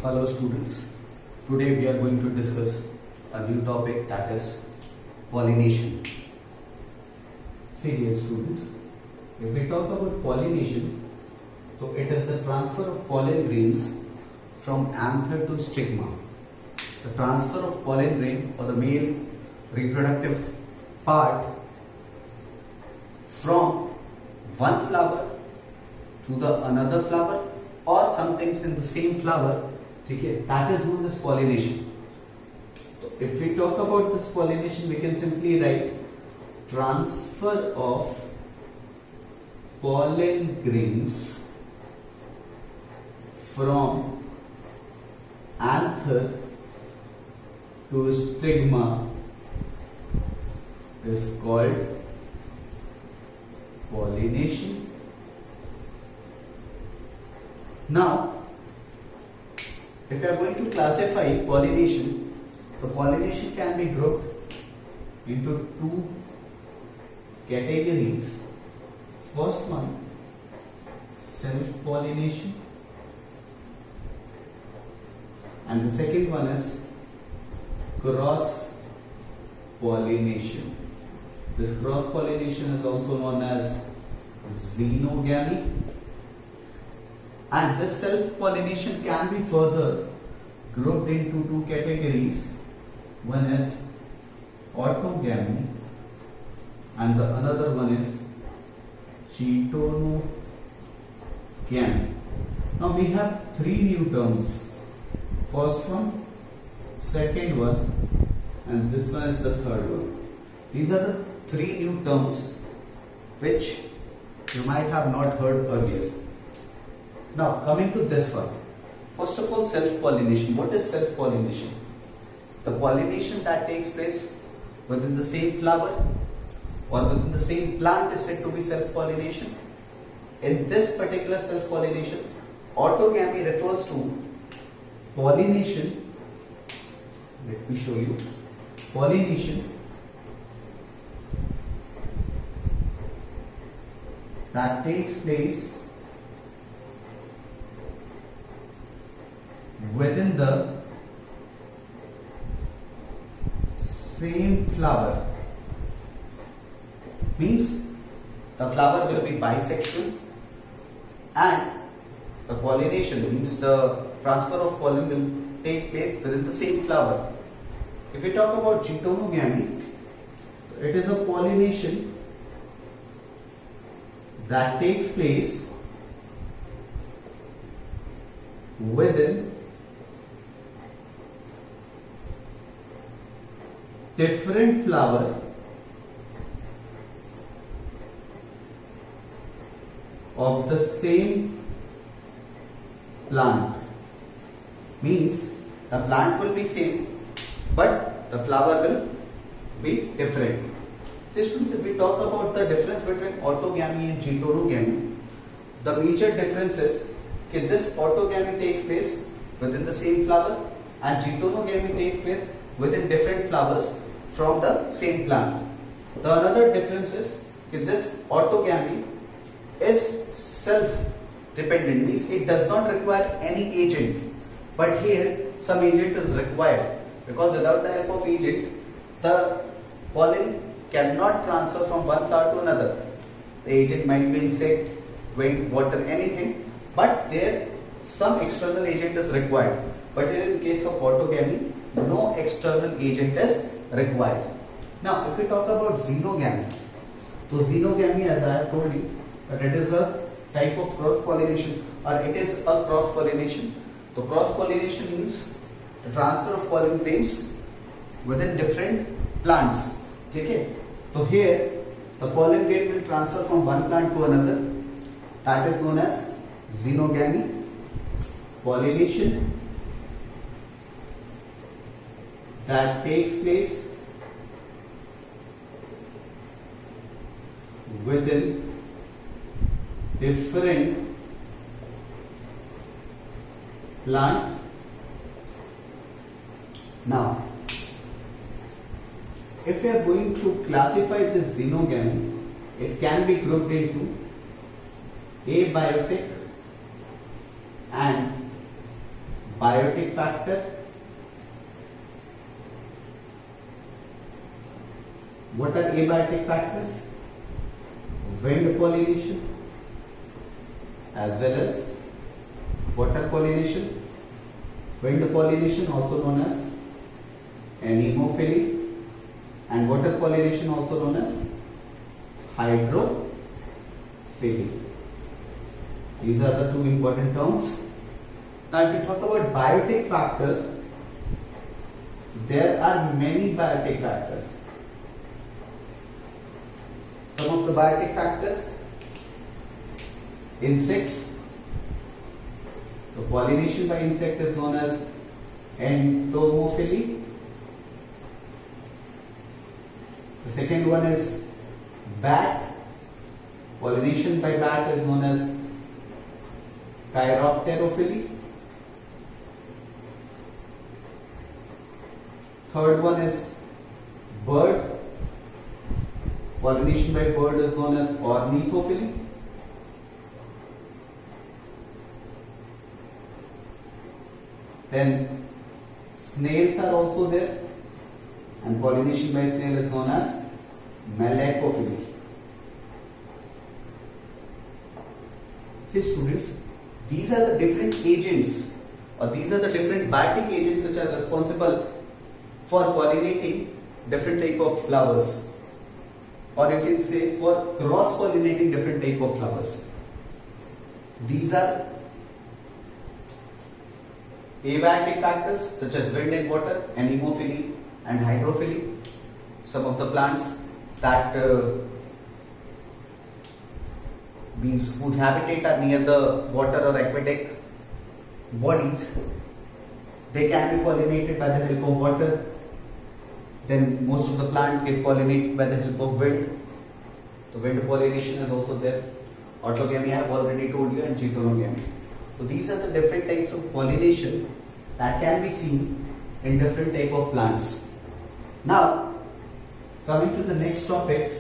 Hello students, today we are going to discuss a new topic, that is pollination. See dear students, if we talk about pollination, so it is the transfer of pollen grains from anther to stigma. The transfer of pollen grain or the male reproductive part from one flower to the another flower or sometimes in the same flower, okay, that is known as pollination. So if we talk about this pollination, we can simply write transfer of pollen grains from anther to stigma is called pollination. Now, if you are going to classify pollination, the pollination can be grouped into two categories. First one, self-pollination, and the second one is cross-pollination. This cross-pollination is also known as xenogamy. And this self-pollination can be further grouped into two categories. One is autogamy and the another one is chaetonogamy. Now we have three new terms. First one, second one, and this one is the third one. These are the three new terms which you might have not heard earlier. Now coming to this one, first of all, self-pollination. What is self-pollination? The pollination that takes place within the same flower or within the same plant is said to be self-pollination. In this particular self-pollination, autogamy refers to pollination. Let me show you. Pollination that takes place within the same flower. Means the flower will be bisexual and the pollination means the transfer of pollen will take place within the same flower. If we talk about chaetonogamy, it is a pollination that takes place within different flower of the same plant. Means the plant will be same but the flower will be different. So students, if we talk about the difference between autogamy and chaetonogamy, the major difference is that this autogamy takes place within the same flower and chaetonogamy takes place within different flowers from the same plant. The another difference is that this autogamy is self-dependent, means it does not require any agent, but here some agent is required, because without the help of agent the pollen cannot transfer from one flower to another. The agent might be insect, wind, water, anything, but there some external agent is required. But here in case of autogamy, no external agent is required. Now if we talk about xenogamy, so xenogamy, as I have told you, that it is a type of cross-pollination, or it is a cross-pollination. So cross-pollination means the transfer of pollen grains within different plants. Okay? So here the pollen grain will transfer from one plant to another. That is known as xenogamy. Pollination that takes place within different plant. Now, if we are going to classify this xenogamy, it can be grouped into abiotic and biotic factor. What are abiotic factors? Wind pollination as well as water pollination. Wind pollination also known as anemophily, and water pollination also known as hydrophily. These are the two important terms. Now if we talk about biotic factor, there are many biotic factors. Some of the biotic factors: insects. The pollination by insect is known as entomophily. The second one is bat. Pollination by bat is known as chiropterophily. Third one is bird. Pollination by bird is known as ornithophily. Then snails are also there, and pollination by snail is known as malacophily. See students, these are the different agents, or these are the different biotic agents which are responsible for pollinating different type of flowers, or you can say for cross pollinating different type of flowers. These are abiotic factors such as wind and water, anemophily and hydrophily. Some of the plants that means whose habitat are near the water or aquatic bodies, they can be pollinated by the help of water. Then most of the plant get pollinated by the help of wind. So wind pollination is also there. Autogamy I have already told you, and geitonogamy. So these are the different types of pollination that can be seen in different type of plants. Now coming to the next topic,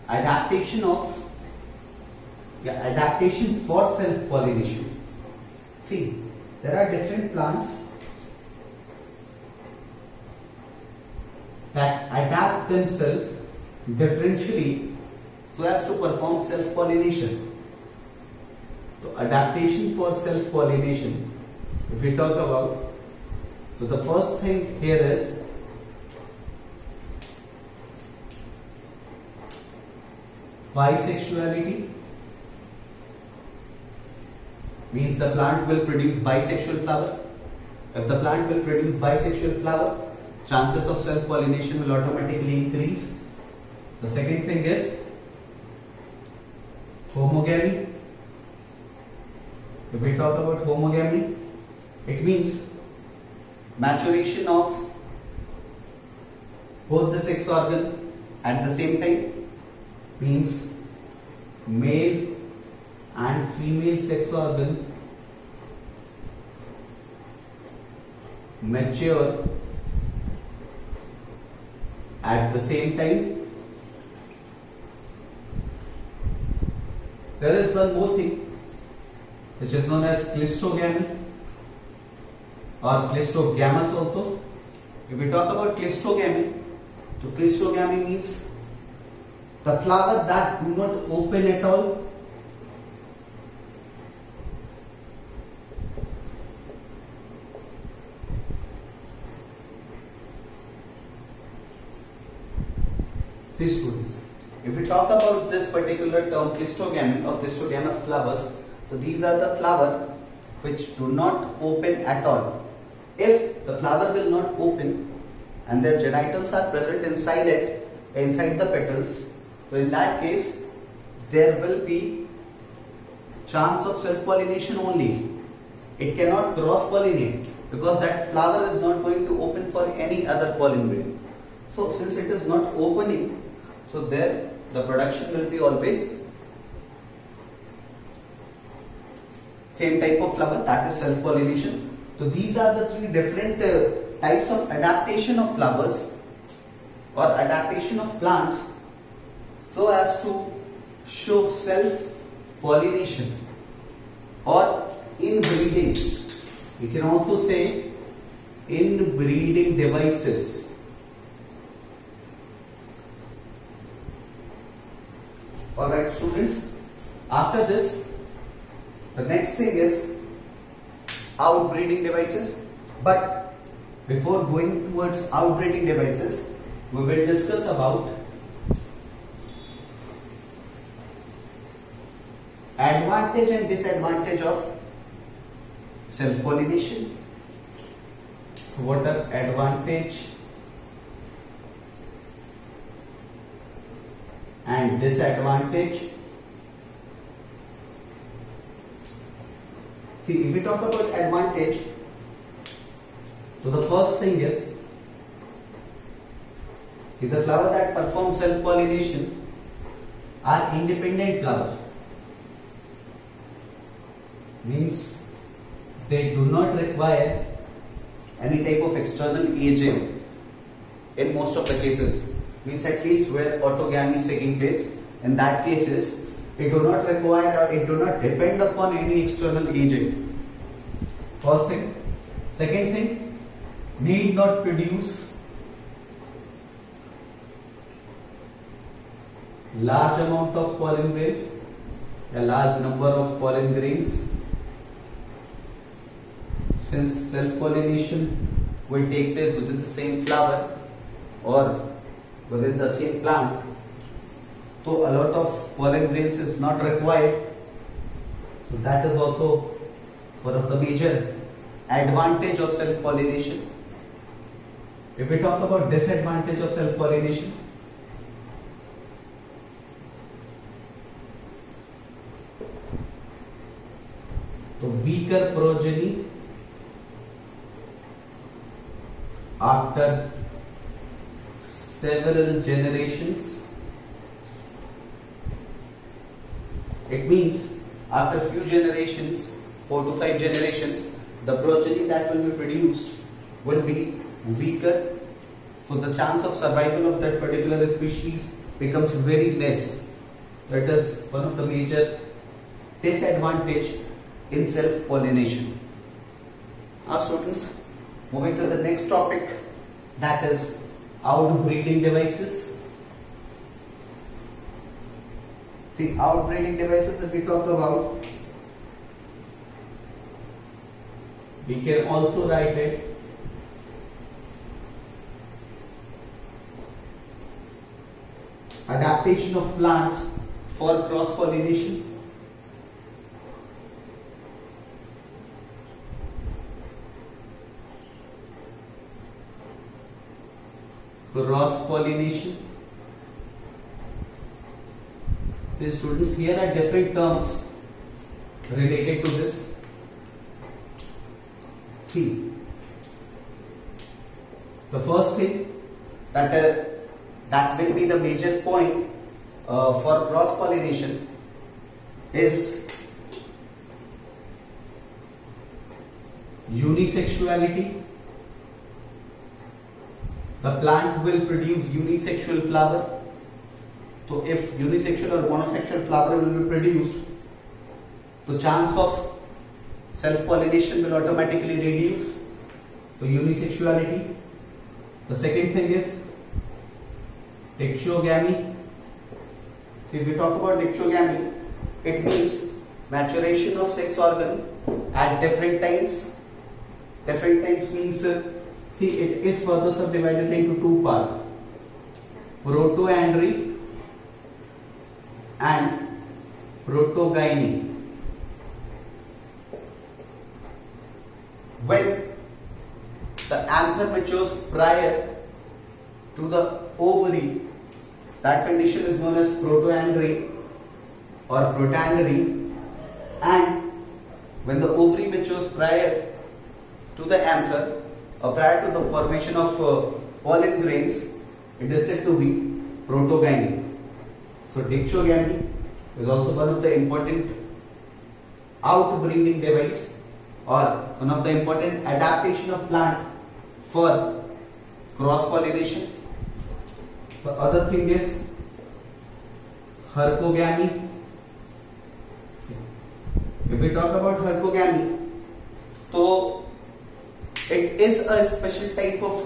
adaptation for self-pollination. See, there are different plants that adapt themselves differentially so as to perform self-pollination. So adaptation for self-pollination, if we talk about, so the first thing here is bisexuality. Means the plant will produce bisexual flower. If the plant will produce bisexual flower, chances of self-pollination will automatically increase. The second thing is homogamy. If we talk about homogamy, it means maturation of both the sex organ at the same time, means male and female sex organ mature at the same time. There is one more thing which is known as cleistogamy or cleistogamous also. If we talk about cleistogamy, so cleistogamy means the flower that do not open at all. See students, if we talk about this particular term cleistogamy or cleistogamous flowers, so these are the flower which do not open at all. If the flower will not open and their genitals are present inside it, inside the petals, so in that case there will be chance of self-pollination only. It cannot cross-pollinate because that flower is not going to open for any other pollen grain. So since it is not opening, so there the production will be always same type of flower, that is self-pollination. So these are the three different types of adaptation of flowers or adaptation of plants so as to show self-pollination. or inbreeding. We can also say inbreeding devices. Alright students, after this, the next thing is outbreeding devices. But before going towards outbreeding devices, we will discuss about advantage and disadvantage of self-pollination. So what are advantage and disadvantage? See, if we talk about advantage, so the first thing is, if the flower that performs self-pollination are independent flower, means they do not require any type of external agent in most of the cases, means at least where autogamy is taking place. In that cases, it do not require or it do not depend upon any external agent. First thing. Second thing, need not produce large amount of pollen grains, a large number of pollen grains, since self-pollination will take place within the same flower or within the same plant, so a lot of pollen grains is not required. So that is also one of the major advantage of self-pollination. If we talk about disadvantage of self-pollination, so weaker progeny after several generations. It means after few generations, 4 to 5 generations, the progeny that will be produced will be weaker, so the chance of survival of that particular species becomes very less. That is one of the major disadvantage in self-pollination. Now students, moving to the next topic, that is outbreeding devices. See, outbreeding devices, if we talk about, we can also write it adaptation of plants for cross-pollination. Cross-pollination. So students, here are different terms related to this. See, the first thing that will be the major point for cross-pollination is unisexuality. The plant will produce unisexual flower. So if unisexual or monosexual flower will be produced, the chance of self-pollination will automatically reduce to unisexuality. The second thing is dichogamy. So if we talk about dichogamy, it means maturation of sex organ at different times. Different times means, see, it is further subdivided into two parts, protoandry and protogyny. When the anther matures prior to the ovary, that condition is known as protoandry or protandry, and when the ovary matures prior to the anther or prior to the formation of pollen grains, it is said to be protogyny. So dichogamy is also one of the important outbreeding device or one of the important adaptation of plant for cross-pollination. The other thing is hercogamy. If we talk about hercogamy, so it is a special type of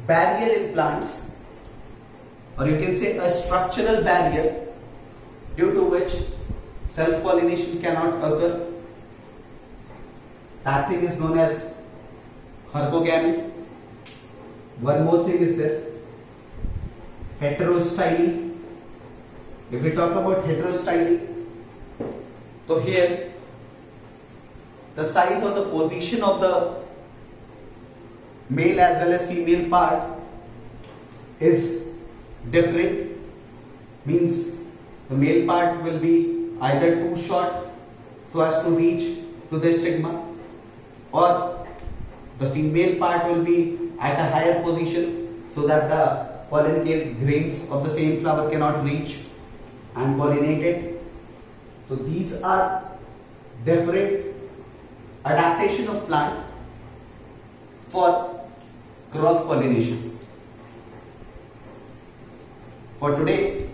barrier in plants, or you can say a structural barrier due to which self-pollination cannot occur. That thing is known as hercogamy. One more thing is there, heterostyle. If we talk about heterostyle, so here the size or the position of the male as well as female part is different. Means the male part will be either too short so as to reach to the stigma, or the female part will be at a higher position so that the pollen grains of the same flower cannot reach and pollinate it. So these are different adaptation of plant for cross pollination. For today,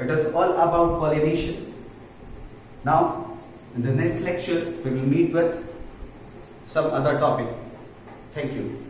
it is all about pollination. Now, in the next lecture, we will meet with some other topic. Thank you.